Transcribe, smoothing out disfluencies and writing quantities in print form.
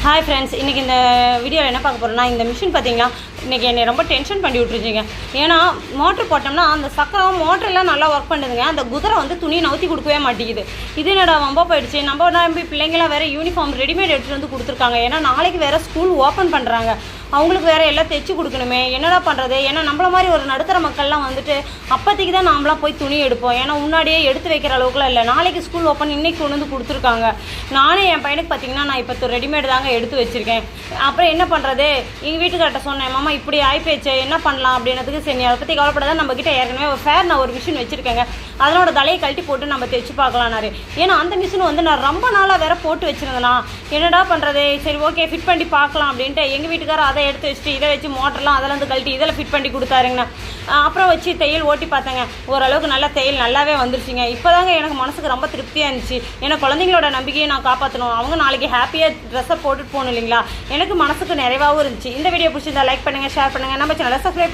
Hi friends, இன்றைக்கி இந்த வீடியோவில் என்ன பார்க்க போகிறோன்னா, இந்த மிஷின் பார்த்தீங்கன்னா இன்றைக்கி என்னை ரொம்ப டென்ஷன் பண்ணி விட்டுருச்சிங்க. ஏன்னா மோட்ரு போட்டோம்னா அந்த சக்கரம் மோட்டரெல்லாம் நல்லா ஒர்க் பண்ணுதுங்க. அந்த குதிரை வந்து துணி நவுத்தி கொடுக்கவே மாட்டேங்குது. இது என்னடா வம்ப போயிடுச்சு. நம்ம நம்பி பிள்ளைங்களாம் வேறு யூனிஃபார்ம் ரெடிமேட் எடுத்துகிட்டு வந்து கொடுத்துருக்காங்க. ஏன்னா நாளைக்கு வேறு ஸ்கூல் ஓப்பன் பண்ணுறாங்க. அவங்களுக்கு வேறு எல்லாம் தைச்சி கொடுக்கணுமே, என்னடா பண்ணுறது. ஏன்னா நம்மள மாதிரி ஒரு நடுத்தர மக்கள்லாம் வந்துட்டு அப்போதைக்கு தான் நாமளாம் போய் துணி எடுப்போம். ஏன்னா முன்னாடியே எடுத்து வைக்கிற அளவுக்குலாம் இல்லை. நாளைக்கு ஸ்கூல் ஓப்பன் இன்றைக்கி கொண்டு வந்து கொடுத்துருக்காங்க. நானே என் பையனுக்கு பார்த்திங்கன்னா நான் இப்போ ரெடிமேட் தாங்க எடுத்து வச்சுருக்கேன். அப்புறம் என்ன பண்ணுறது, எங்கள் வீட்டுக்கார்ட்ட சொன்னேன், மாமா இப்படி ஆயிப்போச்சு என்ன பண்ணலாம் அப்படின்றதுக்கு. சரி அதை பற்றி கவலைப்படாத, நம்மக்கிட்ட ஏற்கனவே நான் ஒரு மிஷின் வச்சுருக்கேங்க, அதனோட தலையை கழட்டி போட்டு நம்ம தைச்சு பார்க்கலான்னாரு. ஏன்னா அந்த மிஷின் வந்து நான் ரொம்ப நாளாக வேறு போட்டு வச்சுருந்தேனா, என்னடா பண்ணுறது. சரி ஓகே ஃபிட் பண்ணி பார்க்கலாம் அப்படின்ட்டு எங்கள் வீட்டுக்காரர் அதை எடுத்து வச்சுட்டு இதை வச்சு மோட்டர்லாம் அதெல்லாம் வந்து கழட்டி இதில் ஃபிட் பண்ணி கொடுத்தாருங்கண்ணா. அப்புறம் வச்சு தையல் ஓட்டி பார்த்தேங்க. ஓரளவுக்கு நல்லா தையல் நல்லாவே வந்துருச்சுங்க. இப்போ தாங்க எனக்கு மனசுக்கு ரொம்ப திருப்தியாக இருந்துச்சு. ஏன்னா குழந்தைங்களோட நம்பிக்கையை நான் காப்பாற்றணும். அவங்க நாளைக்கு ஹாப்பியாக ட்ரெஸ்ஸை போட்டுட்டு போகணும் இல்லைங்களா. எனக்கு மனசுக்கு நிறைவாகவும் இருந்துச்சு. இந்த வீடியோ பிடிச்சிருந்தா லைக் பண்ணுங்கள், ஷேர் பண்ணுங்கள், நம்ம சேனலை சப்ஸ்கிரைப் பண்ணுங்கள்.